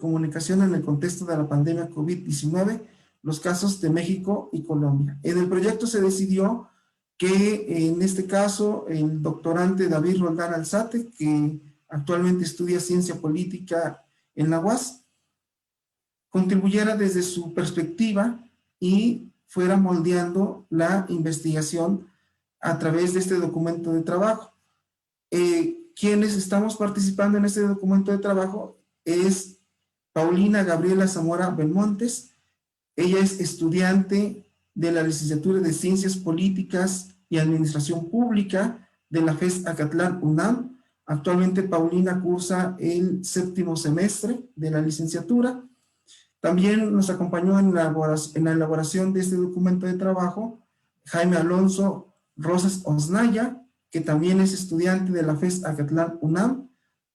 comunicación en el contexto de la pandemia COVID-19, los casos de México y Colombia. En el proyecto se decidió que en este caso el doctorante David Roldán Alzate, que actualmente estudia ciencia política en la UAS, contribuyera desde su perspectiva y fuera moldeando la investigación a través de este documento de trabajo. Quienes estamos participando en este documento de trabajo es Paulina Gabriela Zamora Belmontes. Ella es estudiante de la licenciatura de Ciencias Políticas y Administración Pública de la FES Acatlán UNAM. Actualmente Paulina cursa el 7º semestre de la licenciatura. También nos acompañó en la elaboración de este documento de trabajo Jaime Alonso Rosas Osnaya, que también es estudiante de la FES Acatlán UNAM.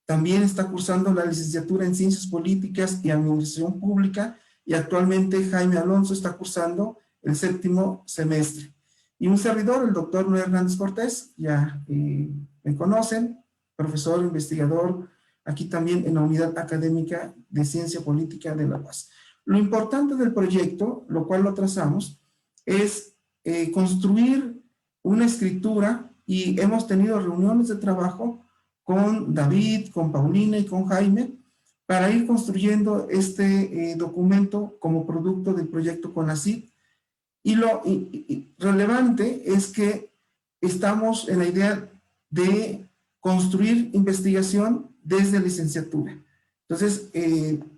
También está cursando la licenciatura en Ciencias Políticas y Administración Pública, y actualmente Jaime Alonso está cursando el 7º semestre. Y un servidor, el doctor Noé Hernández Cortés, ya me conocen, profesor, investigador, aquí también en la Unidad Académica de Ciencia Política de la UAS. Lo importante del proyecto, lo cual lo trazamos, es construir una escritura, y hemos tenido reuniones de trabajo con David, con Paulina y con Jaime, para ir construyendo este documento como producto del proyecto CONACYT. Y lo relevante es que estamos en la idea de construir investigación desde licenciatura. Entonces,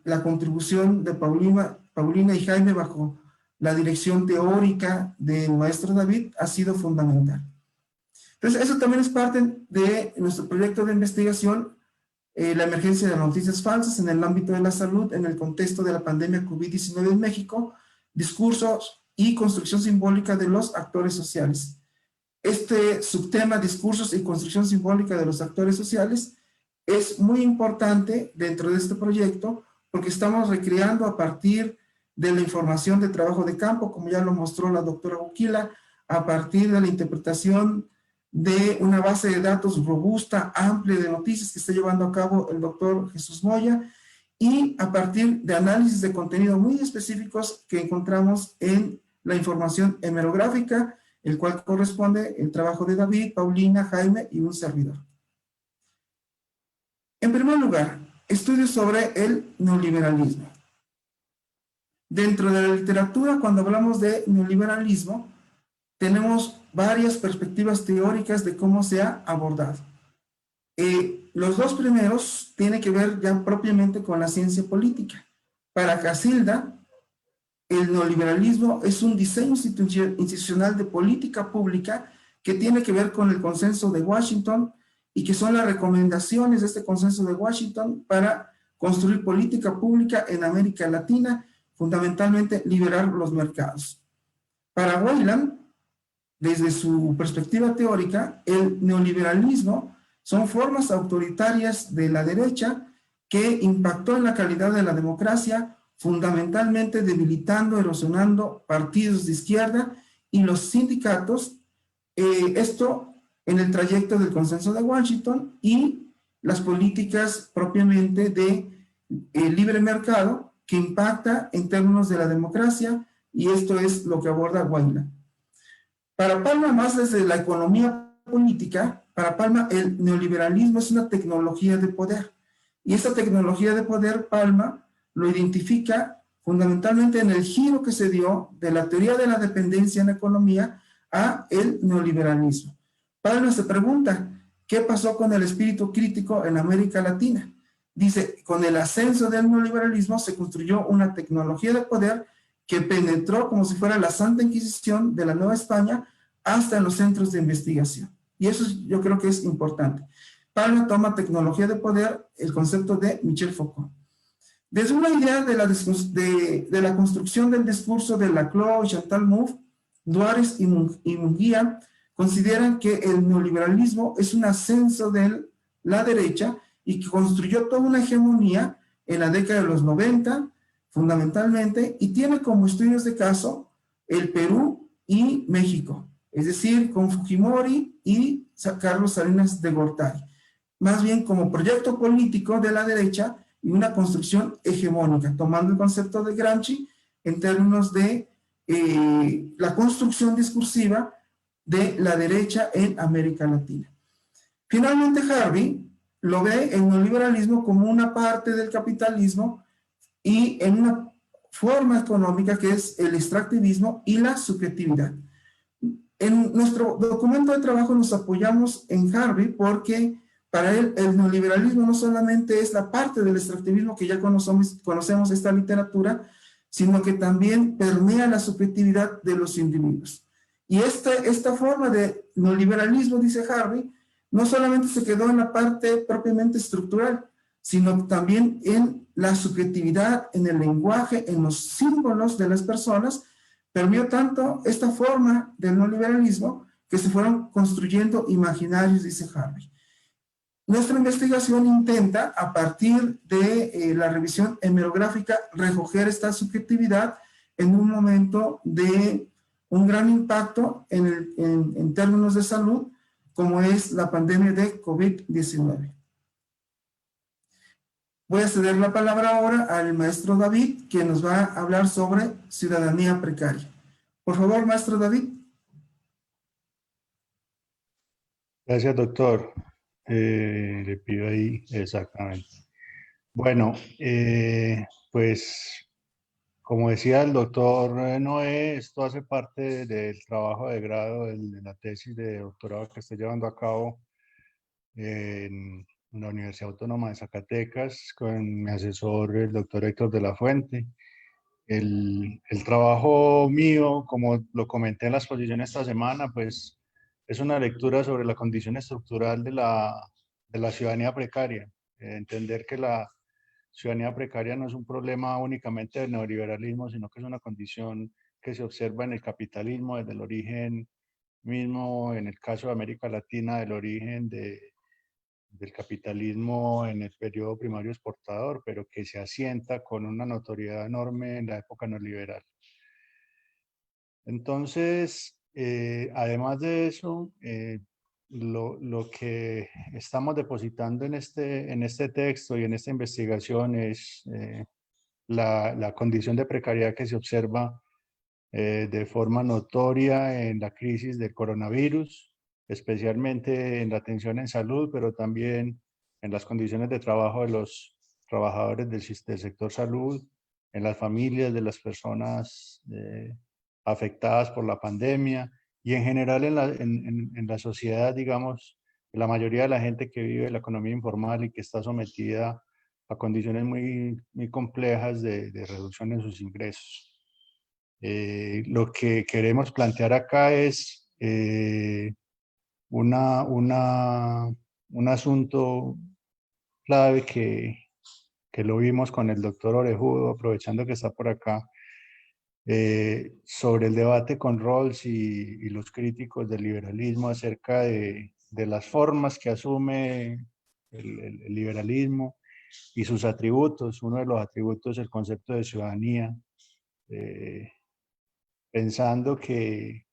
la contribución de Paulina y Jaime bajo la dirección teórica del maestro David ha sido fundamental. Entonces, eso también es parte de nuestro proyecto de investigación, la emergencia de noticias falsas en el ámbito de la salud en el contexto de la pandemia COVID-19 en México, discursos y construcción simbólica de los actores sociales. Este subtema, discursos y construcción simbólica de los actores sociales, es muy importante dentro de este proyecto porque estamos recreando a partir de la información de trabajo de campo, como ya lo mostró la doctora Uquila, a partir de la interpretación de una base de datos robusta, amplia de noticias que está llevando a cabo el doctor Jesús Moya, y a partir de análisis de contenido muy específicos que encontramos en la información hemerográfica, el cual corresponde el trabajo de David, Paulina, Jaime y un servidor. En primer lugar, estudios sobre el neoliberalismo. Dentro de la literatura, cuando hablamos de neoliberalismo, tenemos varias perspectivas teóricas de cómo se ha abordado. Los dos primeros tienen que ver ya propiamente con la ciencia política. Para Casilda, el neoliberalismo es un diseño institucional de política pública que tiene que ver con el consenso de Washington y que son las recomendaciones de este consenso de Washington para construir política pública en América Latina, fundamentalmente liberar los mercados. Para Weyland, desde su perspectiva teórica, el neoliberalismo son formas autoritarias de la derecha que impactó en la calidad de la democracia, fundamentalmente debilitando, erosionando partidos de izquierda y los sindicatos, esto en el trayecto del consenso de Washington, y las políticas propiamente de libre mercado que impacta en términos de la democracia, y esto es lo que aborda Weyland. Para Palma, más desde la economía política, para Palma el neoliberalismo es una tecnología de poder, y esta tecnología de poder Palma lo identifica fundamentalmente en el giro que se dio de la teoría de la dependencia en la economía a el neoliberalismo. Palma se pregunta, ¿qué pasó con el espíritu crítico en América Latina? Dice, con el ascenso del neoliberalismo se construyó una tecnología de poder que penetró como si fuera la Santa Inquisición de la Nueva España hasta en los centros de investigación. Y eso yo creo que es importante. Palma toma tecnología de poder, el concepto de Michel Foucault. Desde una idea de la construcción del discurso de Laclau y Chantal Mouffe, Duárez y Munguía consideran que el neoliberalismo es un ascenso de la derecha y que construyó toda una hegemonía en la década de los 90, fundamentalmente, y tiene como estudios de caso el Perú y México, es decir, con Fujimori y Carlos Salinas de Gortari. Más bien como proyecto político de la derecha y una construcción hegemónica, tomando el concepto de Gramsci en términos de la construcción discursiva de la derecha en América Latina. Finalmente, Harvey lo ve el neoliberalismo como una parte del capitalismo y en una forma económica que es el extractivismo y la subjetividad. En nuestro documento de trabajo nos apoyamos en Harvey porque para él el neoliberalismo no solamente es la parte del extractivismo que ya conocemos esta literatura, sino que también permea la subjetividad de los individuos. Y esta forma de neoliberalismo, dice Harvey, no solamente se quedó en la parte propiamente estructural, sino también en la subjetividad, en el lenguaje, en los símbolos de las personas. Permeó tanto esta forma del neoliberalismo que se fueron construyendo imaginarios, dice Harvey. Nuestra investigación intenta, a partir de la revisión hemerográfica, recoger esta subjetividad en un momento de un gran impacto en términos de salud, como es la pandemia de COVID-19. Voy a ceder la palabra ahora al maestro David, que nos va a hablar sobre ciudadanía precaria. Por favor, maestro David. Gracias, doctor. Le pido ahí exactamente. Bueno, pues como decía el doctor Noé, esto hace parte del trabajo de grado de la tesis de doctorado que estoy llevando a cabo en la Universidad Autónoma de Zacatecas con mi asesor, el doctor Héctor de la Fuente. El trabajo mío, como lo comenté en la exposición esta semana, pues es una lectura sobre la condición estructural de la ciudadanía precaria. Entender que la ciudadanía precaria no es un problema únicamente del neoliberalismo, sino que es una condición que se observa en el capitalismo desde el origen mismo, en el caso de América Latina, del origen del capitalismo en el periodo primario exportador, pero que se asienta con una notoriedad enorme en la época neoliberal. Entonces, además de eso, lo que estamos depositando en este texto y en esta investigación es la condición de precariedad que se observa de forma notoria en la crisis del coronavirus, especialmente en la atención en salud, pero también en las condiciones de trabajo de los trabajadores del sector salud, en las familias de las personas afectadas por la pandemia y en general en la sociedad, digamos, la mayoría de la gente que vive la economía informal y que está sometida a condiciones muy, muy complejas de reducción en sus ingresos. Lo que queremos plantear acá es un asunto clave que lo vimos con el doctor Orejudo, aprovechando que está por acá, sobre el debate con Rawls y los críticos del liberalismo acerca de las formas que asume el liberalismo y sus atributos. Uno de los atributos es el concepto de ciudadanía, pensando que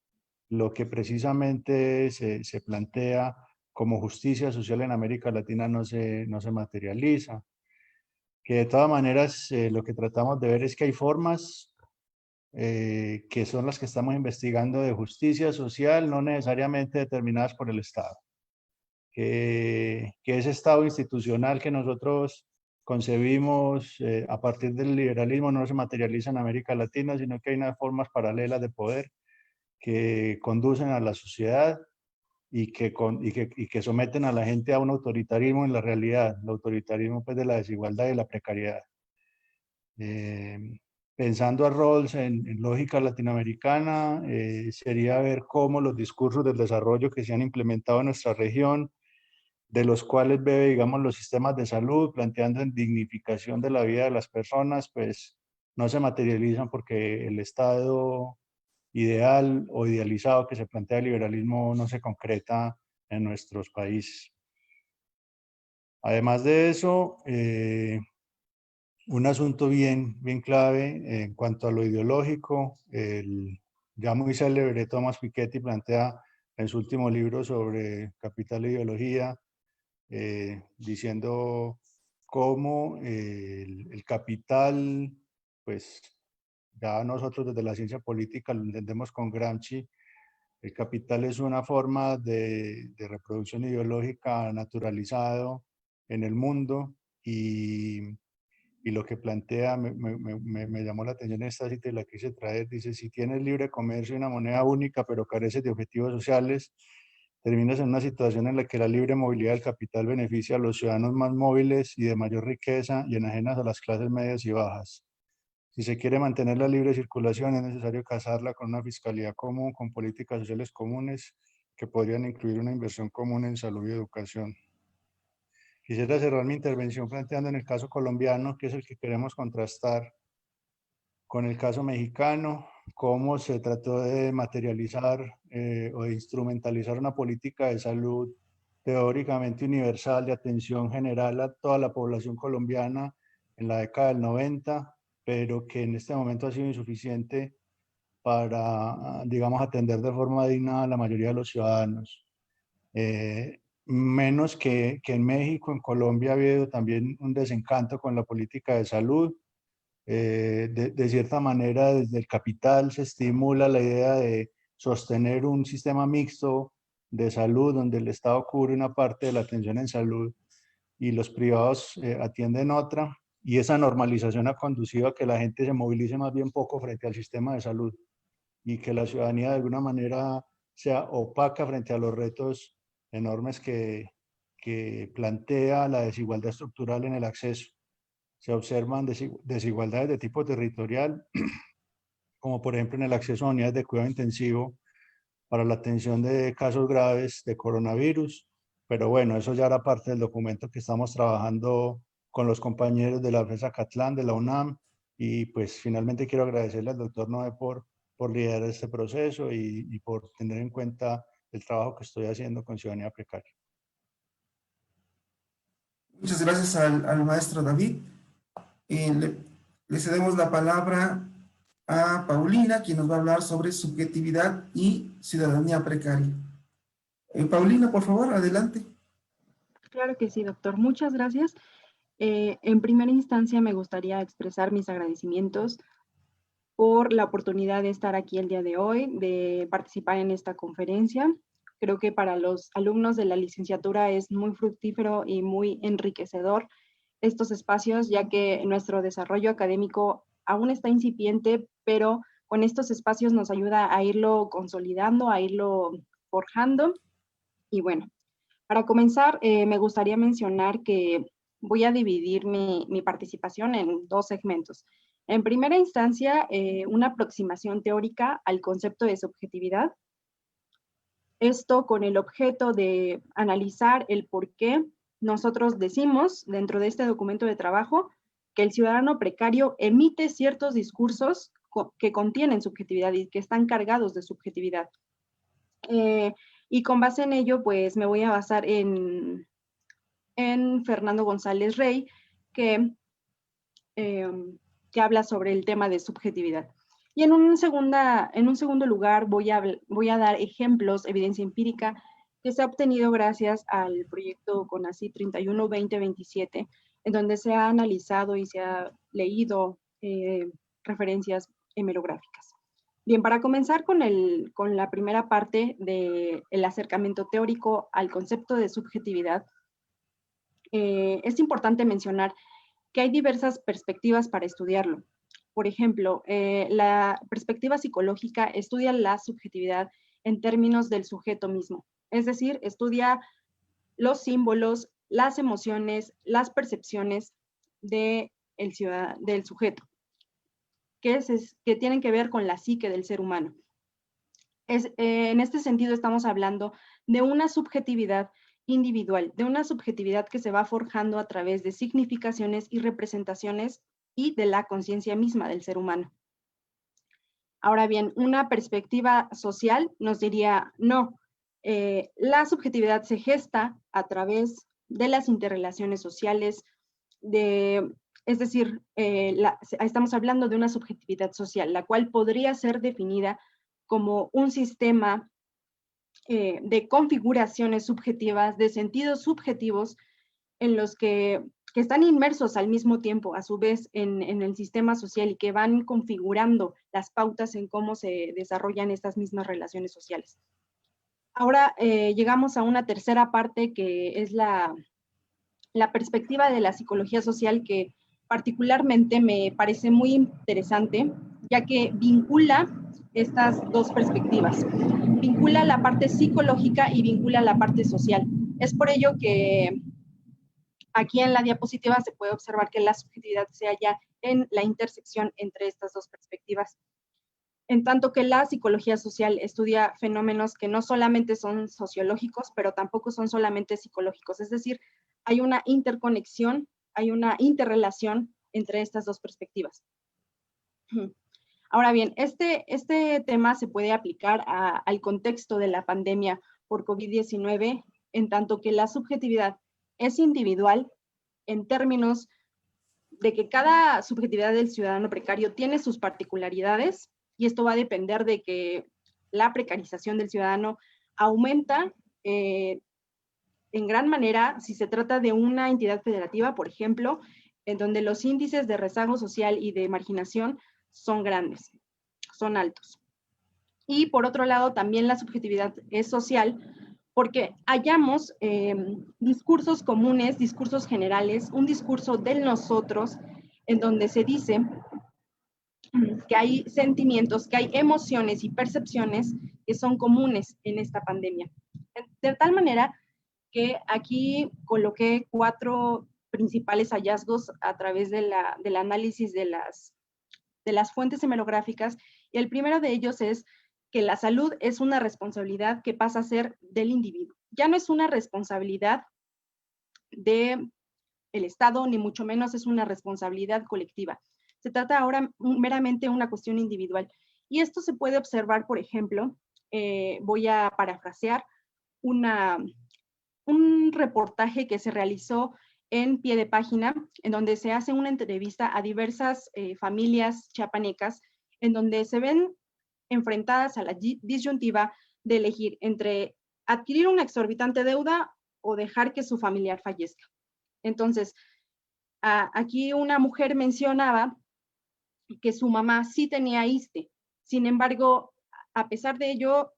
lo que precisamente se plantea como justicia social en América Latina no se materializa. Que de todas maneras lo que tratamos de ver es que hay formas que son las que estamos investigando de justicia social, no necesariamente determinadas por el Estado. Que ese Estado institucional que nosotros concebimos a partir del liberalismo no se materializa en América Latina, sino que hay unas formas paralelas de poder que conducen a la sociedad y que someten a la gente a un autoritarismo en la realidad, el autoritarismo pues de la desigualdad y de la precariedad. Pensando a Rawls en lógica latinoamericana, sería ver cómo los discursos del desarrollo que se han implementado en nuestra región, de los cuales bebe, digamos, los sistemas de salud, planteando en dignificación de la vida de las personas, pues no se materializan porque el Estado ideal o idealizado que se plantea el liberalismo no se concreta en nuestros países. Además de eso, un asunto bien clave en cuanto a lo ideológico, el ya muy célebre Thomas Piketty plantea en su último libro sobre Capital e Ideología, diciendo cómo el capital, pues ya nosotros desde la ciencia política lo entendemos con Gramsci, el capital es una forma de reproducción ideológica naturalizado en el mundo y lo que plantea me llamó la atención en esta cita y la quise traer. Dice, si tienes libre comercio y una moneda única pero careces de objetivos sociales, terminas en una situación en la que la libre movilidad del capital beneficia a los ciudadanos más móviles y de mayor riqueza y enajenas a las clases medias y bajas. Si se quiere mantener la libre circulación, es necesario casarla con una fiscalidad común, con políticas sociales comunes que podrían incluir una inversión común en salud y educación. Quisiera cerrar mi intervención planteando en el caso colombiano, que es el que queremos contrastar con el caso mexicano, cómo se trató de materializar o de instrumentalizar una política de salud teóricamente universal de atención general a toda la población colombiana en la década del 90, pero que en este momento ha sido insuficiente para, digamos, atender de forma digna a la mayoría de los ciudadanos. Menos que en México, en Colombia ha habido también un desencanto con la política de salud. De cierta manera, desde el capital se estimula la idea de sostener un sistema mixto de salud donde el Estado cubre una parte de la atención en salud y los privados atienden otra. Y esa normalización ha conducido a que la gente se movilice más bien poco frente al sistema de salud y que la ciudadanía de alguna manera sea opaca frente a los retos enormes que plantea la desigualdad estructural en el acceso. Se observan desigualdades de tipo territorial, como por ejemplo en el acceso a unidades de cuidado intensivo para la atención de casos graves de coronavirus. Pero bueno, eso ya era parte del documento que estamos trabajando con los compañeros de la FES Catlán, de la UNAM, y pues finalmente quiero agradecerle al doctor Noé por liderar este proceso y por tener en cuenta el trabajo que estoy haciendo con Ciudadanía Precaria. Muchas gracias al maestro David. Le cedemos la palabra a Paulina, quien nos va a hablar sobre subjetividad y ciudadanía precaria. Paulina, por favor, adelante. Claro que sí, doctor. Muchas gracias. En primera instancia, me gustaría expresar mis agradecimientos por la oportunidad de estar aquí el día de hoy, de participar en esta conferencia. Creo que para los alumnos de la licenciatura es muy fructífero y muy enriquecedor estos espacios, ya que nuestro desarrollo académico aún está incipiente, pero con estos espacios nos ayuda a irlo consolidando, a irlo forjando. Y bueno, para comenzar, me gustaría mencionar que voy a dividir mi participación en dos segmentos. En primera instancia, una aproximación teórica al concepto de subjetividad. Esto con el objeto de analizar el por qué nosotros decimos dentro de este documento de trabajo que el ciudadano precario emite ciertos discursos que contienen subjetividad y que están cargados de subjetividad. Y con base en ello, pues me voy a basar en Fernando González Rey, que habla sobre el tema de subjetividad. Y en un segundo lugar voy a dar ejemplos, evidencia empírica, que se ha obtenido gracias al proyecto CONACYT 31-2027, en donde se ha analizado y se ha leído referencias hemerográficas. Bien, para comenzar con la primera parte del acercamiento teórico al concepto de subjetividad, es importante mencionar que hay diversas perspectivas para estudiarlo. Por ejemplo, la perspectiva psicológica estudia la subjetividad en términos del sujeto mismo, es decir, estudia los símbolos, las emociones, las percepciones del sujeto, que tienen que ver con la psique del ser humano. En este sentido estamos hablando de una subjetividad individual, de una subjetividad que se va forjando a través de significaciones y representaciones y de la conciencia misma del ser humano. Ahora bien, una perspectiva social nos diría, no, la subjetividad se gesta a través de las interrelaciones sociales, es decir, estamos hablando de una subjetividad social, la cual podría ser definida como un sistema de configuraciones subjetivas, de sentidos subjetivos, en los que que están inmersos al mismo tiempo, a su vez, en el sistema social y que van configurando las pautas en cómo se desarrollan estas mismas relaciones sociales. Ahora llegamos a una tercera parte que es la perspectiva de la psicología social, que particularmente me parece muy interesante, ya que vincula estas dos perspectivas. Vincula la parte psicológica y vincula la parte social. Es por ello que aquí en la diapositiva se puede observar que la subjetividad se halla en la intersección entre estas dos perspectivas. En tanto que la psicología social estudia fenómenos que no solamente son sociológicos, pero tampoco son solamente psicológicos. Es decir, hay una interconexión, hay una interrelación entre estas dos perspectivas. Ahora bien, este tema se puede aplicar al contexto de la pandemia por COVID-19, en tanto que la subjetividad es individual en términos de que cada subjetividad del ciudadano precario tiene sus particularidades, y esto va a depender de que la precarización del ciudadano aumenta en gran manera si se trata de una entidad federativa, por ejemplo, en donde los índices de rezago social y de marginación son grandes, son altos. Y por otro lado, también la subjetividad es social, porque hallamos discursos comunes, discursos generales, un discurso del nosotros, en donde se dice que hay sentimientos, que hay emociones y percepciones que son comunes en esta pandemia. De tal manera que aquí coloqué 4 principales hallazgos a través del análisis de las fuentes hemerográficas, y el primero de ellos es que la salud es una responsabilidad que pasa a ser del individuo. Ya no es una responsabilidad del Estado, ni mucho menos es una responsabilidad colectiva. Se trata ahora meramente de una cuestión individual. Y esto se puede observar, por ejemplo, voy a parafrasear un reportaje que se realizó en Pie de Página, en donde se hace una entrevista a diversas familias chiapanecas, en donde se ven enfrentadas a la disyuntiva de elegir entre adquirir una exorbitante deuda o dejar que su familiar fallezca. Entonces, aquí una mujer mencionaba que su mamá sí tenía ISSSTE, sin embargo, a pesar de ello,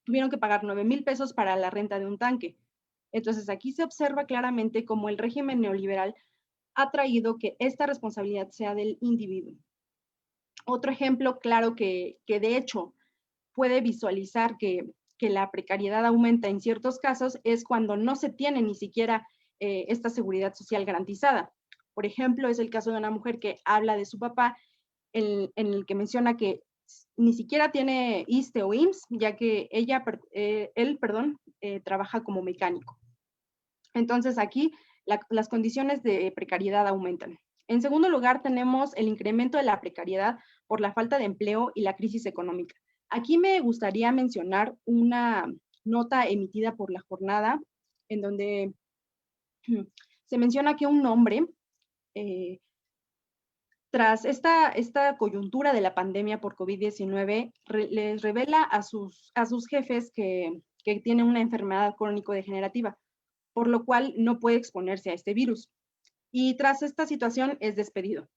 tuvieron que pagar 9,000 pesos para la renta de un tanque. Entonces, aquí se observa claramente cómo el régimen neoliberal ha traído que esta responsabilidad sea del individuo. Otro ejemplo claro que de hecho puede visualizar que la precariedad aumenta en ciertos casos es cuando no se tiene ni siquiera esta seguridad social garantizada. Por ejemplo, es el caso de una mujer que habla de su papá, en el que menciona que ni siquiera tiene ISSSTE o IMSS, ya que él trabaja como mecánico. Entonces aquí las condiciones de precariedad aumentan. En segundo lugar, tenemos el incremento de la precariedad por la falta de empleo y la crisis económica. Aquí me gustaría mencionar una nota emitida por La Jornada, en donde se menciona que un hombre, tras esta coyuntura de la pandemia por COVID-19, les revela a sus jefes que tiene una enfermedad crónico-degenerativa, por lo cual no puede exponerse a este virus. Y tras esta situación es despedido.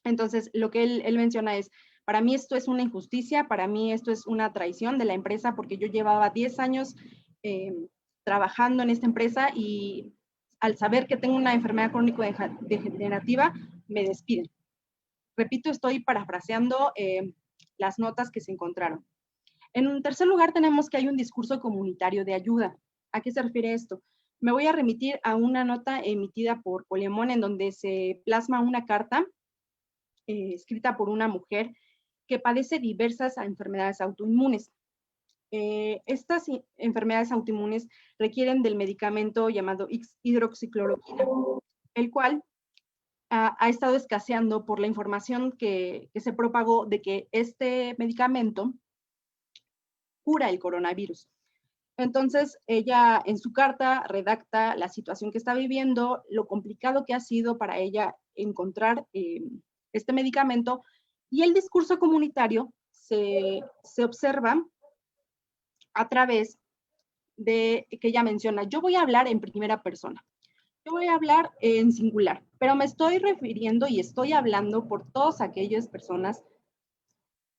Entonces, lo que él menciona es, para mí esto es una injusticia, para mí esto es una traición de la empresa, porque yo llevaba 10 años trabajando en esta empresa y al saber que tengo una enfermedad crónico-degenerativa, me despiden. Repito, estoy parafraseando las notas que se encontraron. En un tercer lugar, tenemos que hay un discurso comunitario de ayuda. ¿A qué se refiere esto? Me voy a remitir a una nota emitida por Polemón, en donde se plasma una carta escrita por una mujer que padece diversas enfermedades autoinmunes. Estas enfermedades autoinmunes requieren del medicamento llamado hidroxicloroquina, el cual ha estado escaseando por la información que se propagó de que este medicamento cura el coronavirus. Entonces, ella en su carta redacta la situación que está viviendo, lo complicado que ha sido para ella encontrar este medicamento, y el discurso comunitario se observa a través de que ella menciona, yo voy a hablar en primera persona, Yo voy a hablar en singular, pero me estoy refiriendo y estoy hablando por todas aquellas personas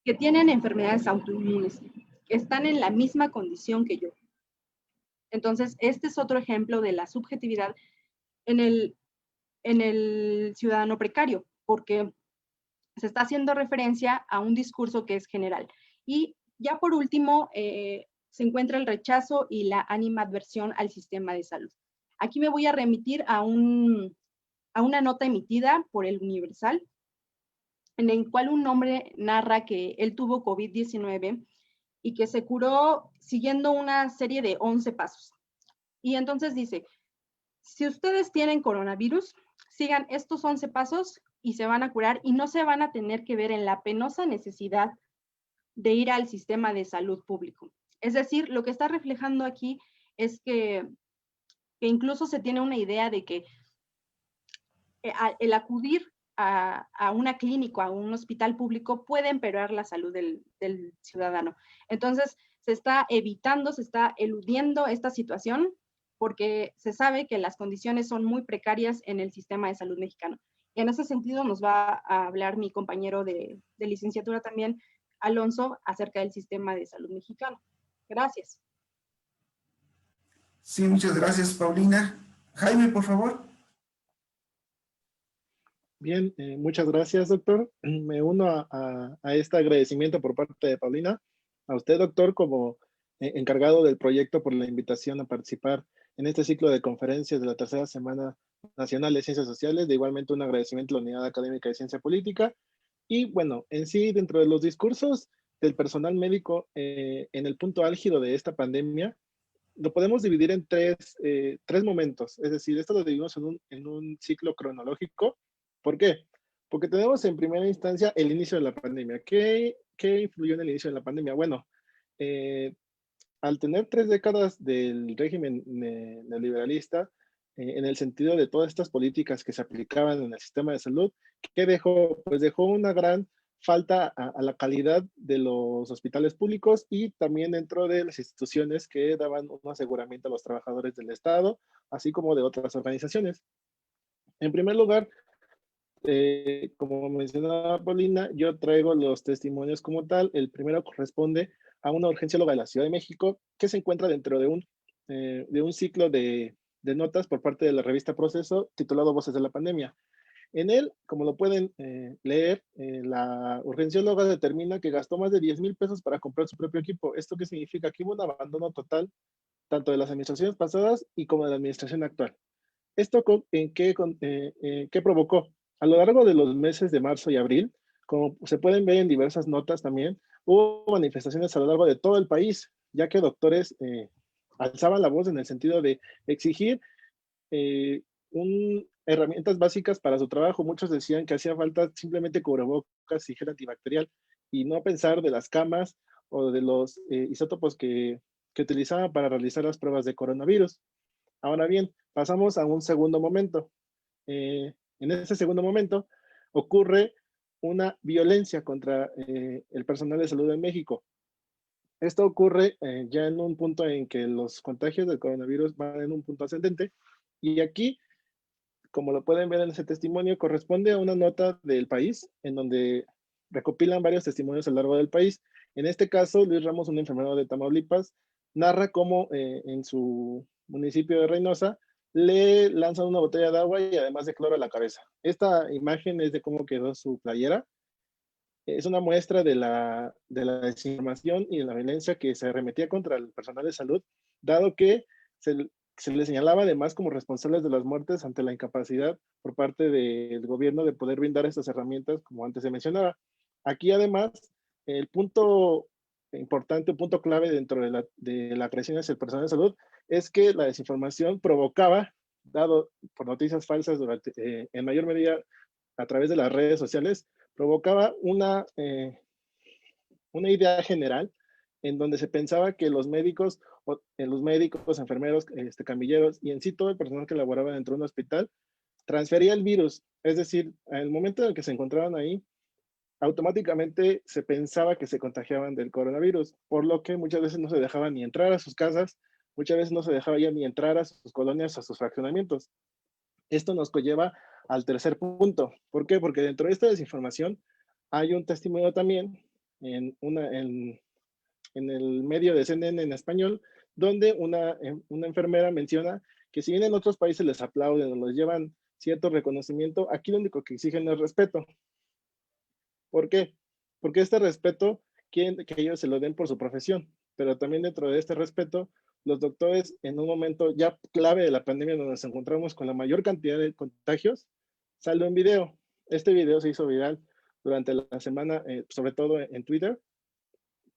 que tienen enfermedades autoinmunes, que están en la misma condición que yo. Entonces, este es otro ejemplo de la subjetividad en el ciudadano precario, porque se está haciendo referencia a un discurso que es general. Y ya por último, se encuentra el rechazo y la animadversión al sistema de salud. Aquí me voy a remitir a una nota emitida por el Universal, en el cual un hombre narra que él tuvo COVID-19 y que se curó siguiendo una serie de 11 pasos. Y entonces dice, si ustedes tienen coronavirus, sigan estos 11 pasos y se van a curar y no se van a tener que ver en la penosa necesidad de ir al sistema de salud público. Es decir, lo que está reflejando aquí es que incluso se tiene una idea de que el acudir a una clínica, a un hospital público, puede empeorar la salud del ciudadano. Entonces, se está evitando, se está eludiendo esta situación porque se sabe que las condiciones son muy precarias en el sistema de salud mexicano. Y en ese sentido nos va a hablar mi compañero de licenciatura también, Alonso, acerca del sistema de salud mexicano. Gracias. Sí, muchas gracias, Paulina. Jaime, por favor. Bien, muchas gracias, doctor. Me uno a este agradecimiento por parte de Paulina. A usted, doctor, como encargado del proyecto, por la invitación a participar en este ciclo de conferencias de la tercera Semana Nacional de Ciencias Sociales. De igualmente, un agradecimiento a la Unidad Académica de Ciencia Política. Y bueno, en sí, dentro de los discursos del personal médico en el punto álgido de esta pandemia, lo podemos dividir en tres momentos. Es decir, esto lo dividimos en un ciclo cronológico. ¿Por qué? Porque tenemos en primera instancia el inicio de la pandemia. ¿Qué influyó en el inicio de la pandemia? Bueno, al tener 3 décadas del régimen neoliberalista, en el sentido de todas estas políticas que se aplicaban en el sistema de salud, ¿qué dejó? Pues dejó una gran falta a la calidad de los hospitales públicos y también dentro de las instituciones que daban un aseguramiento a los trabajadores del Estado, así como de otras organizaciones. En primer lugar, como mencionaba Paulina, yo traigo los testimonios como tal. El primero corresponde a una urgencióloga de la Ciudad de México que se encuentra dentro de un ciclo de notas por parte de la revista Proceso titulado Voces de la Pandemia. En él, como lo pueden leer, la urgencióloga determina que gastó más de 10,000 pesos para comprar su propio equipo. ¿Esto qué significa? Que hubo un abandono total tanto de las administraciones pasadas y como de la administración actual. ¿Esto qué provocó? A lo largo de los meses de marzo y abril, como se pueden ver en diversas notas también, hubo manifestaciones a lo largo de todo el país, ya que doctores alzaban la voz en el sentido de exigir herramientas básicas para su trabajo. Muchos decían que hacía falta simplemente cubrebocas y gel antibacterial y no pensar de las camas o de los isótopos que utilizaban para realizar las pruebas de coronavirus. Ahora bien, pasamos a un segundo momento. En ese segundo momento ocurre una violencia contra el personal de salud en México. Esto ocurre ya en un punto en que los contagios del coronavirus van en un punto ascendente y aquí, como lo pueden ver en ese testimonio, corresponde a una nota del País en donde recopilan varios testimonios a lo largo del país. En este caso, Luis Ramos, un enfermero de Tamaulipas, narra cómo en su municipio de Reynosa le lanzan una botella de agua y además de cloro a la cabeza. Esta imagen es de cómo quedó su playera. Es una muestra de la desinformación y de la violencia que se arremetía contra el personal de salud, dado que se le señalaba además como responsables de las muertes ante la incapacidad por parte del gobierno de poder brindar estas herramientas, como antes se mencionaba. Aquí además, el punto importante, un punto clave dentro de la agresión hacia el personal de salud, es que la desinformación provocaba, dado por noticias falsas en mayor medida a través de las redes sociales, provocaba una idea general en donde se pensaba que los médicos, enfermeros, camilleros y en sí todo el personal que laboraba dentro de un hospital transfería el virus. Es decir, en el momento en el que se encontraban ahí, automáticamente se pensaba que se contagiaban del coronavirus, por lo que muchas veces no se dejaban ni entrar a sus casas, muchas veces no se dejaba ya ni entrar a sus colonias, a sus fraccionamientos. Esto nos conlleva al tercer punto. ¿Por qué? Porque dentro de esta desinformación hay un testimonio también en el medio de CNN en español, donde una enfermera menciona que si bien en otros países les aplauden o les llevan cierto reconocimiento, aquí lo único que exigen es respeto. ¿Por qué? Porque este respeto quieren que ellos se lo den por su profesión, pero también dentro de este respeto, los doctores en un momento ya clave de la pandemia donde nos encontramos con la mayor cantidad de contagios, sale un video. Este video se hizo viral durante la semana, sobre todo en Twitter,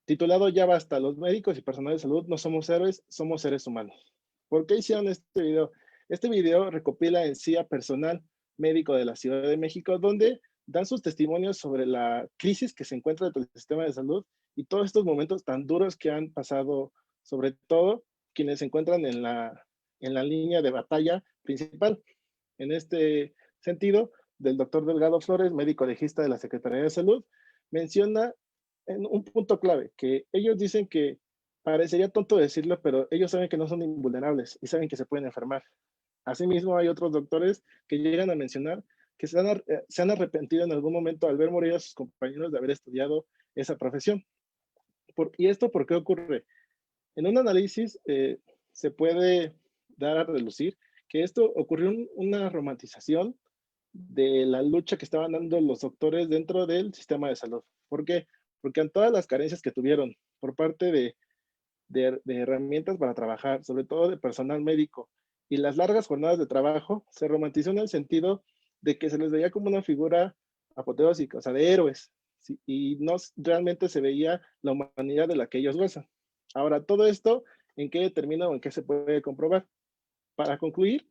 titulado "Ya basta, los médicos y personal de salud no somos héroes, somos seres humanos". ¿Por qué hicieron este video? Este video recopila en sí a personal médico de la Ciudad de México, donde dan sus testimonios sobre la crisis que se encuentra dentro del sistema de salud y todos estos momentos tan duros que han pasado, sobre todo quienes se encuentran en la línea de batalla principal. En este sentido, del doctor Delgado Flores, médico legista de la Secretaría de Salud, menciona en un punto clave, que ellos dicen que parecería tonto decirlo, pero ellos saben que no son invulnerables y saben que se pueden enfermar. Asimismo, hay otros doctores que llegan a mencionar que se han arrepentido en algún momento al ver morir a sus compañeros de haber estudiado esa profesión. ¿Y esto por qué ocurre? En un análisis se puede dar a relucir que esto ocurrió una romantización de la lucha que estaban dando los doctores dentro del sistema de salud. ¿Por qué? Porque en todas las carencias que tuvieron por parte de herramientas para trabajar, sobre todo de personal médico, y las largas jornadas de trabajo, se romantizó en el sentido de que se les veía como una figura apoteósica, o sea, de héroes, ¿sí? Y no realmente se veía la humanidad de la que ellos gozan. Ahora, todo esto, ¿en qué determina o en qué se puede comprobar? Para concluir,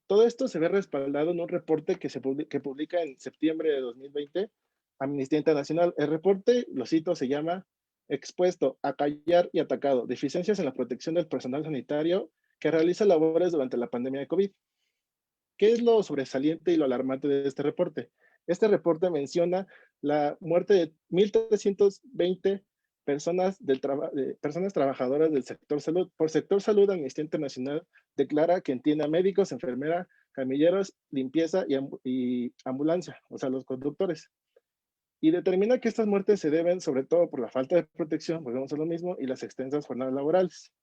todo esto se ve respaldado en un reporte que publica en septiembre de 2020 Amnistía Internacional. El reporte, lo cito, se llama "Expuesto a callar y atacado, deficiencias en la protección del personal sanitario que realiza labores durante la pandemia de COVID". ¿Qué es lo sobresaliente y lo alarmante de este reporte? Este reporte menciona la muerte de 1,320 personas, personas trabajadoras del sector salud. Por sector salud, Amnistía Internacional declara que entiende a médicos, enfermeras, camilleros, limpieza y ambulancia, o sea, los conductores. Y determina que estas muertes se deben sobre todo por la falta de protección, volvemos a lo mismo, y las extensas jornadas laborales.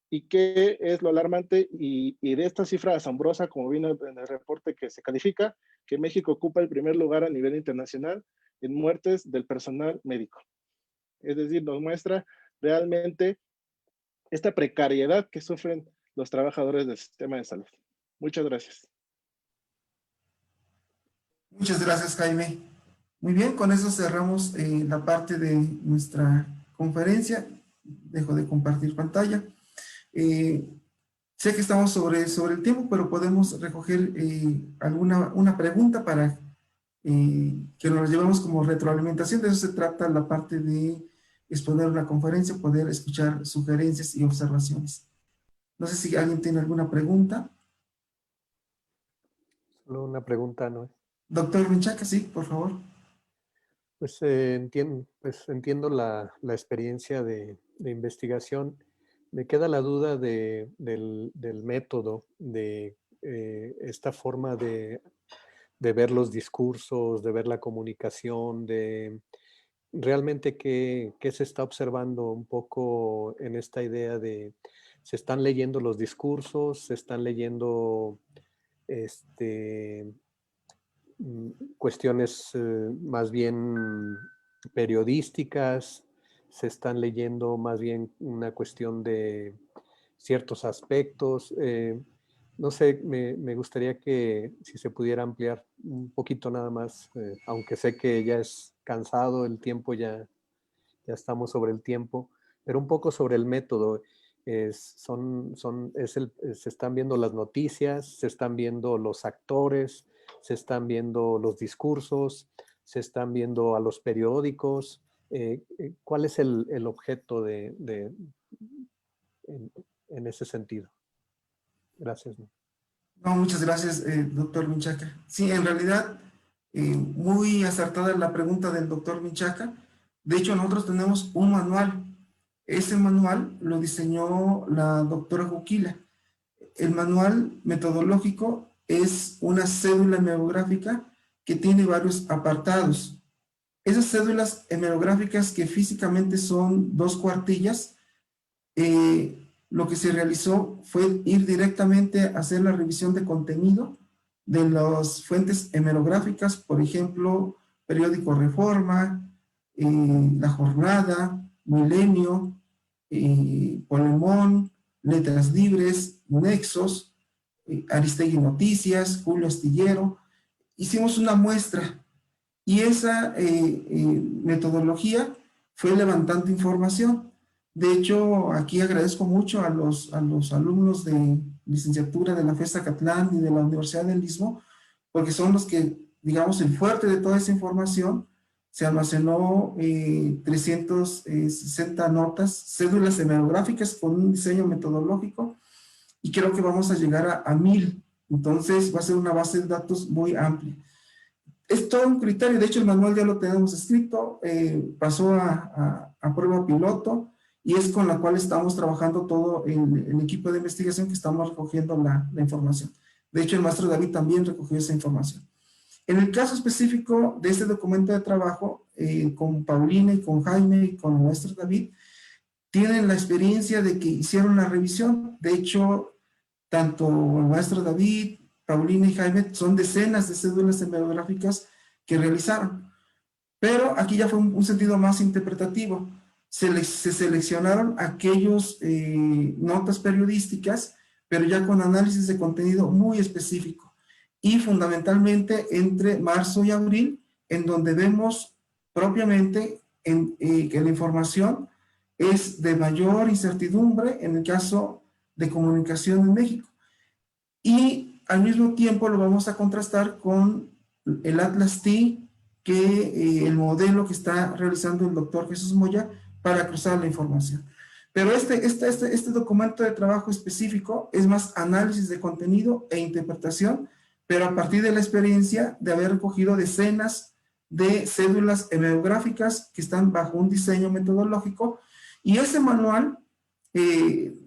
¿Y qué es lo alarmante? Y de esta cifra asombrosa, como vino en el reporte que se califica, que México ocupa el primer lugar a nivel internacional en muertes del personal médico. Es decir, nos muestra realmente esta precariedad que sufren los trabajadores del sistema de salud. Muchas gracias. Muchas gracias, Jaime. Muy bien, con eso cerramos la parte de nuestra conferencia. Dejo de compartir pantalla. Sé que estamos sobre el tiempo, pero podemos recoger una pregunta para que nos llevemos como retroalimentación. De eso se trata la parte de exponer una conferencia, poder escuchar sugerencias y observaciones. No sé si alguien tiene alguna pregunta. Solo una pregunta, ¿no? Doctor Menchaca, sí, por favor. Pues entiendo la experiencia de investigación. Me queda la duda del método, de esta forma de ver los discursos, de ver la comunicación, de realmente qué se está observando un poco en esta idea de se están leyendo los discursos, se están leyendo cuestiones más bien periodísticas, se están leyendo más bien una cuestión de ciertos aspectos. No sé, me gustaría que si se pudiera ampliar un poquito nada más, aunque sé que ya es cansado el tiempo, ya estamos sobre el tiempo, pero un poco sobre el método. Se están viendo las noticias, se están viendo los actores, se están viendo los discursos, se están viendo a los periódicos. ¿Cuál es el objeto en ese sentido? Gracias. No, muchas gracias, doctor Menchaca. Sí, en realidad, muy acertada la pregunta del doctor Menchaca. De hecho, nosotros tenemos un manual. Ese manual lo diseñó la doctora Juquila. El manual metodológico es una cédula hemerográfica que tiene varios apartados. Esas cédulas hemerográficas, que físicamente son 2 cuartillas, lo que se realizó fue ir directamente a hacer la revisión de contenido de las fuentes hemerográficas, por ejemplo, periódico Reforma, La Jornada, Milenio, Polemón, Letras Libres, Nexos, Aristegui Noticias, Julio Astillero. Hicimos una muestra y esa metodología fue levantando información. De hecho, aquí agradezco mucho a los alumnos de licenciatura de la FES Acatlán y de la Universidad del Istmo, porque son los que, digamos, el fuerte de toda esa información. Se almacenó 360 notas, cédulas hemerográficas con un diseño metodológico, y creo que vamos a llegar a 1000. Entonces va a ser una base de datos muy amplia. Es todo un criterio, de hecho el manual ya lo tenemos escrito, pasó a prueba piloto, y es con la cual estamos trabajando todo el equipo de investigación, que estamos recogiendo la información. De hecho, el maestro David también recogió esa información. En el caso específico de este documento de trabajo, con Paulina y con Jaime y con el maestro David, tienen la experiencia de que hicieron la revisión. De hecho, tanto el maestro David, Paulina y Jaime son decenas de cédulas hemerográficas que realizaron. Pero aquí ya fue un sentido más interpretativo. Se seleccionaron aquellos notas periodísticas, pero ya con análisis de contenido muy específico. Y fundamentalmente entre marzo y abril, en donde vemos propiamente que la información es de mayor incertidumbre en el caso de comunicación en México. Y al mismo tiempo lo vamos a contrastar con el Atlas T, que el modelo que está realizando el doctor Jesús Moya para cruzar la información. Pero este documento de trabajo específico es más análisis de contenido e interpretación, pero a partir de la experiencia de haber recogido decenas de cédulas hemerográficas que están bajo un diseño metodológico, y ese manual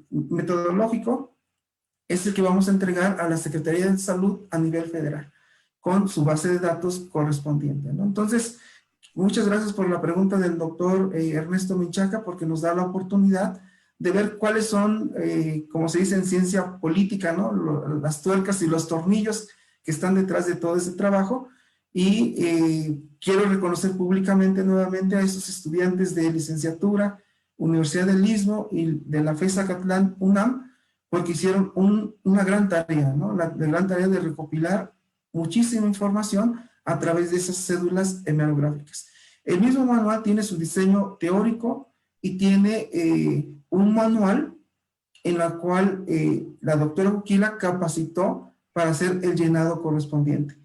metodológico es el que vamos a entregar a la Secretaría de Salud a nivel federal, con su base de datos correspondiente, ¿no? Entonces, muchas gracias por la pregunta del doctor Ernesto Menchaca, porque nos da la oportunidad de ver cuáles son, como se dice en ciencia política, ¿no? Las tuercas y los tornillos que están detrás de todo ese trabajo. Y quiero reconocer públicamente nuevamente a esos estudiantes de licenciatura, Universidad del Istmo y de la FES Acatlán UNAM, porque hicieron una gran tarea, ¿no? La gran tarea de recopilar muchísima información a través de esas cédulas hemerográficas. El mismo manual tiene su diseño teórico y tiene un manual en la cual la doctora Juquila capacitó para hacer el llenado correspondiente.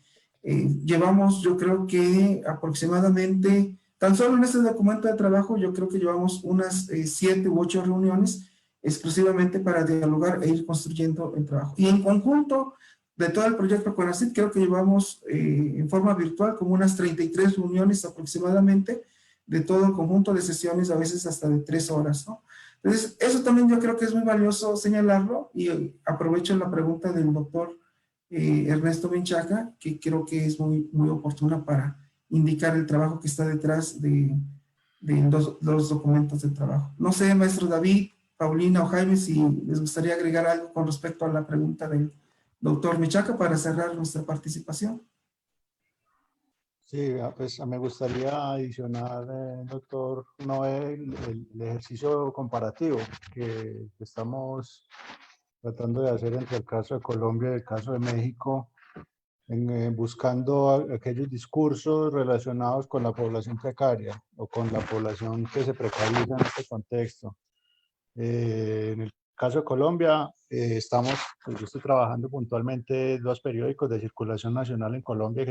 Llevamos, yo creo que aproximadamente, tan solo en este documento de trabajo, yo creo que llevamos unas 7 u 8 reuniones exclusivamente para dialogar e ir construyendo el trabajo. Y en conjunto de todo el proyecto CONACYT, creo que llevamos en forma virtual como unas 33 reuniones aproximadamente, de todo el conjunto de sesiones, a veces hasta de 3 horas, ¿no? Entonces, eso también yo creo que es muy valioso señalarlo, y aprovecho la pregunta del doctor Ernesto Menchaca, que creo que es muy oportuna para indicar el trabajo que está detrás de los documentos de trabajo. No sé, maestro David, Paulina o Jaime, si les gustaría agregar algo con respecto a la pregunta del doctor Menchaca para cerrar nuestra participación. Sí, pues me gustaría adicionar, doctor Noé, el ejercicio comparativo que estamos tratando de hacer entre el caso de Colombia y el caso de México, buscando aquellos discursos relacionados con la población precaria o con la población que se precariza en este contexto. En el caso de Colombia, pues yo estoy trabajando puntualmente 2 periódicos de circulación nacional en Colombia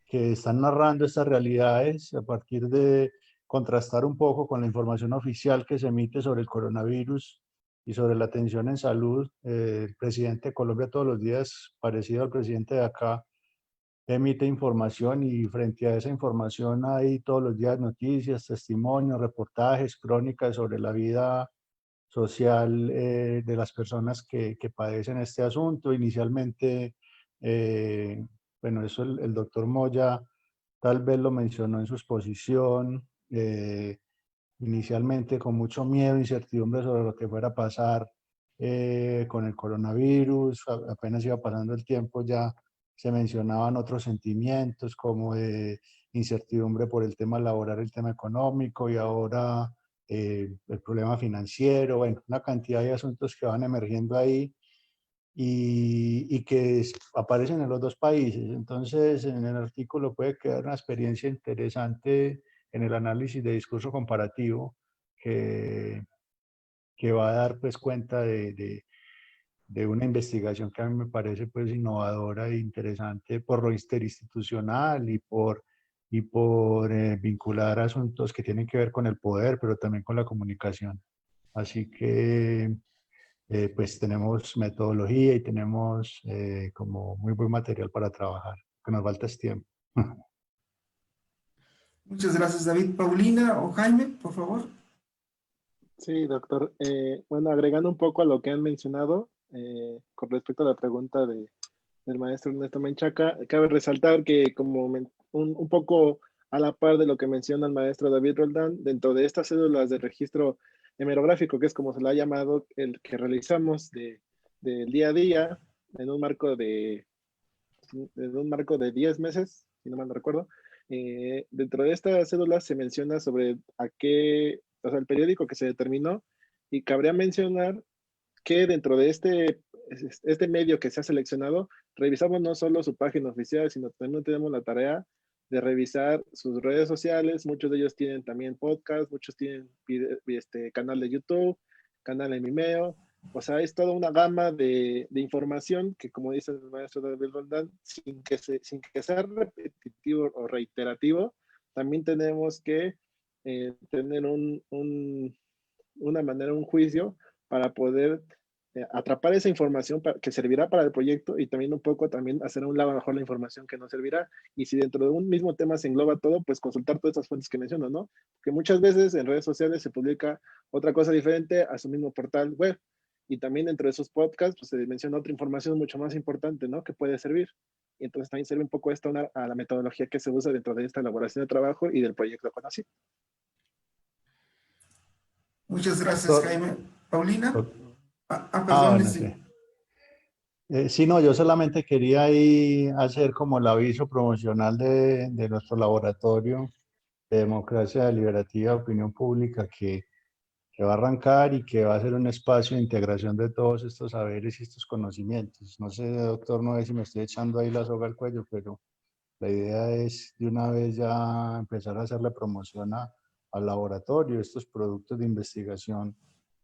que están narrando estas realidades a partir de contrastar un poco con la información oficial que se emite sobre el coronavirus y sobre la atención en salud. El presidente de Colombia todos los días, parecido al presidente de acá, emite información, y frente a esa información hay todos los días noticias, testimonios, reportajes, crónicas sobre la vida social de las personas que padecen este asunto. Inicialmente Bueno, eso el doctor Moya tal vez lo mencionó en su exposición, inicialmente con mucho miedo, incertidumbre sobre lo que fuera a pasar con el coronavirus. Apenas iba pasando el tiempo, ya se mencionaban otros sentimientos como de incertidumbre por el tema laboral, el tema económico, y ahora el problema financiero, bueno, una cantidad de asuntos que van emergiendo ahí y que aparecen en los dos países. Entonces, en el artículo puede quedar una experiencia interesante en el análisis de discurso comparativo que va a dar pues cuenta de una investigación que a mí me parece pues innovadora e interesante por lo interinstitucional y por vincular asuntos que tienen que ver con el poder, pero también con la comunicación. Así que pues tenemos metodología y tenemos como muy buen material para trabajar. Lo que nos falta es tiempo. Muchas gracias, David. Paulina o Jaime, por favor. Sí, doctor. Bueno, agregando un poco a lo que han mencionado, con respecto a la pregunta del maestro Ernesto Menchaca, cabe resaltar que como un poco a la par de lo que menciona el maestro David Roldán, dentro de estas cédulas de registro hemerográfico, que es como se le ha llamado el que realizamos del día a día, en un marco de 10 meses, si no mal no recuerdo, dentro de estas cédulas se menciona sobre o sea, el periódico que se determinó, y cabría mencionar que dentro de este medio que se ha seleccionado, revisamos no solo su página oficial, sino también tenemos la tarea de revisar sus redes sociales. Muchos de ellos tienen también podcast, muchos tienen canal de YouTube, canal en Vimeo. O sea, es toda una gama de información que, como dice el maestro David Roldán, sin que sea repetitivo o reiterativo, también tenemos que tener una manera, un juicio para poder atrapar esa información que servirá para el proyecto, y también un poco también hacer a un lado mejor la información que no servirá. Y si dentro de un mismo tema se engloba todo, pues consultar todas esas fuentes que menciono, ¿no? Porque muchas veces en redes sociales se publica otra cosa diferente a su mismo portal web, y también dentro de esos podcasts pues se menciona otra información mucho más importante, ¿no? Que puede servir. Y entonces también sirve un poco esto a la metodología que se usa dentro de esta elaboración de trabajo y del proyecto CONACYT. Muchas gracias, Doctor, Jaime. Paulina. Perdón, bueno, sí. Sí, no, yo solamente quería ahí hacer como el aviso promocional de nuestro laboratorio de democracia deliberativa, opinión pública, que va a arrancar y que va a ser un espacio de integración de todos estos saberes y estos conocimientos. No sé, doctor, no sé si me estoy echando ahí la soga al cuello, pero la idea es de una vez ya empezar a hacerle promoción al laboratorio. Estos productos de investigación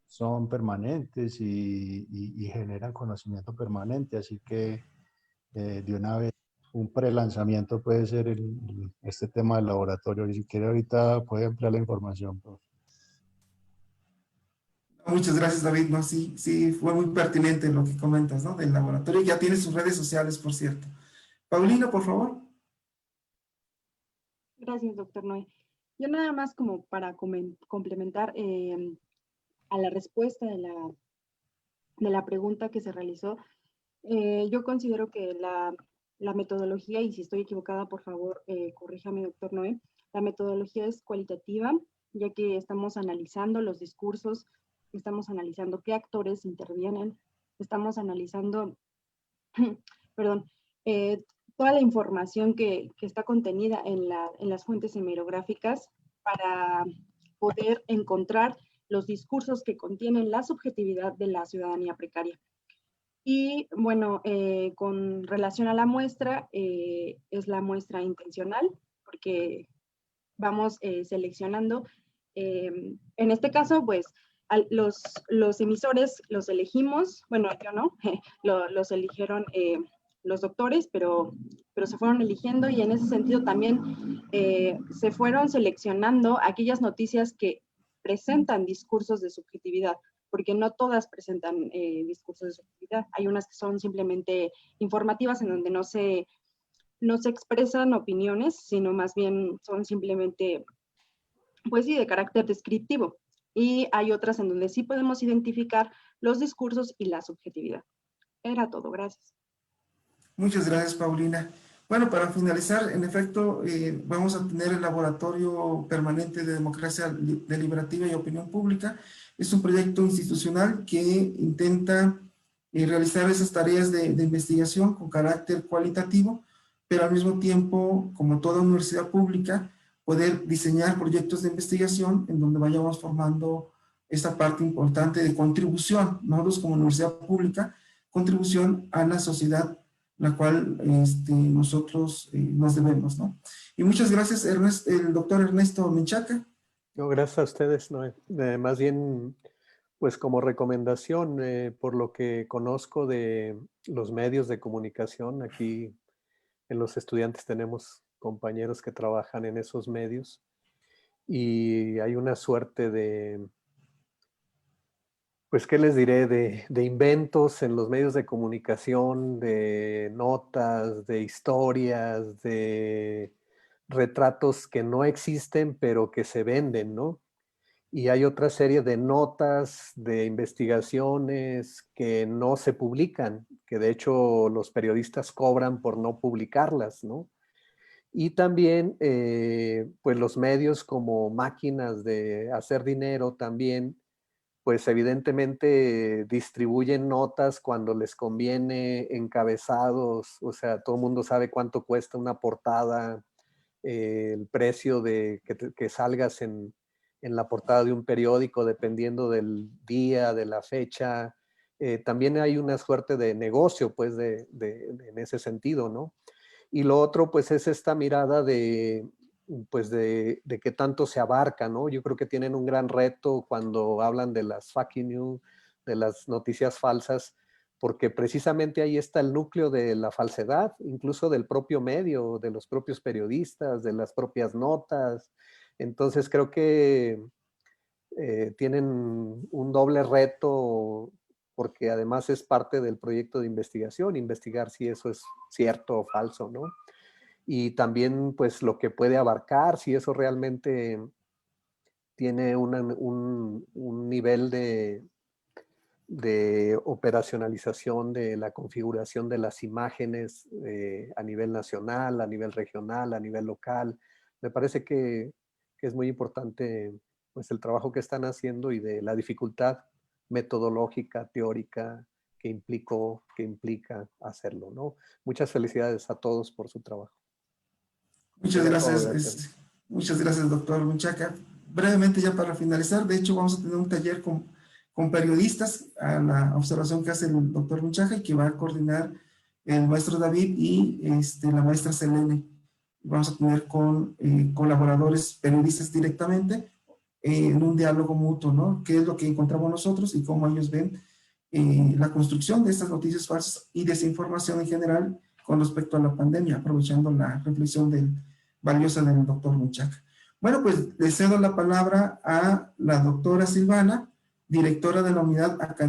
son permanentes y generan conocimiento permanente, así que de una vez un prelanzamiento puede ser este tema del laboratorio. Y si quiere ahorita puede ampliar la información. Muchas gracias, David. No, sí, sí, fue muy pertinente lo que comentas, ¿no? Del laboratorio. Ya tiene sus redes sociales, por cierto. Paulina, por favor. Gracias, doctor Noé. Yo nada más como para complementar a la respuesta de la pregunta que se realizó, yo considero que la metodología, y si estoy equivocada, por favor, corríjame, doctor Noé, la metodología es cualitativa, ya que estamos analizando los discursos, estamos analizando qué actores intervienen, estamos analizando, perdón, toda la información que está contenida en las fuentes hemerográficas para poder encontrar los discursos que contienen la subjetividad de la ciudadanía precaria. Y bueno, con relación a la muestra, es la muestra intencional, porque vamos seleccionando, en este caso, pues, los emisores los elegimos, bueno, yo no, los eligieron los doctores, pero se fueron eligiendo, y en ese sentido también se fueron seleccionando aquellas noticias que presentan discursos de subjetividad, porque no todas presentan discursos de subjetividad. Hay unas que son simplemente informativas, en donde no se expresan opiniones, sino más bien son simplemente, pues sí, de carácter descriptivo. Y hay otras en donde sí podemos identificar los discursos y la subjetividad. Era todo, gracias. Muchas gracias, Paulina. Bueno, para finalizar, en efecto, vamos a tener el Laboratorio Permanente de Democracia Deliberativa y Opinión Pública. Es un proyecto institucional que intenta realizar esas tareas de investigación con carácter cualitativo, pero al mismo tiempo, como toda universidad pública, poder diseñar proyectos de investigación en donde vayamos formando esta parte importante de contribución, nosotros como universidad pública, contribución a la sociedad, la cual nosotros nos debemos, ¿no? Y muchas gracias, el doctor Ernesto Menchaca. No, gracias a ustedes, Noé. Más bien, pues como recomendación, por lo que conozco de los medios de comunicación, aquí en los estudiantes tenemos compañeros que trabajan en esos medios y hay una suerte de, pues, ¿qué les diré? De inventos en los medios de comunicación, de notas, de historias, de retratos que no existen, pero que se venden, ¿no? Y hay otra serie de notas, de investigaciones que no se publican, que de hecho los periodistas cobran por no publicarlas, ¿no? Y también, pues los medios como máquinas de hacer dinero también, pues evidentemente distribuyen notas cuando les conviene, encabezados, o sea, todo el mundo sabe cuánto cuesta una portada, el precio de que salgas en la portada de un periódico, dependiendo del día, de la fecha. También hay una suerte de negocio, pues, en ese sentido, ¿no? Y lo otro, pues, es esta mirada pues, de qué tanto se abarca, ¿no? Yo creo que tienen un gran reto cuando hablan de las fake news, de las noticias falsas, porque precisamente ahí está el núcleo de la falsedad, incluso del propio medio, de los propios periodistas, de las propias notas. Entonces creo que tienen un doble reto porque además es parte del proyecto de investigación, investigar si eso es cierto o falso, ¿no? Y también pues lo que puede abarcar, si eso realmente tiene un nivel de operacionalización de la configuración de las imágenes a nivel nacional, a nivel regional, a nivel local. Me parece que es muy importante pues, el trabajo que están haciendo y de la dificultad metodológica, teórica que implica hacerlo, ¿no? Muchas felicidades a todos por su trabajo. Muchas Era todo, gracias, muchas gracias, doctor Menchaca. Brevemente ya para finalizar, de hecho vamos a tener un taller con periodistas a la observación que hace el doctor Menchaca y que va a coordinar el maestro David y la maestra Selene. Vamos a tener con colaboradores periodistas directamente en un diálogo mutuo, ¿no? ¿Qué es lo que encontramos nosotros y cómo ellos ven la construcción de estas noticias falsas y desinformación en general con respecto a la pandemia, aprovechando la reflexión valiosa del doctor Menchaca. Bueno, pues le cedo la palabra a la doctora Silvana, directora de la unidad académica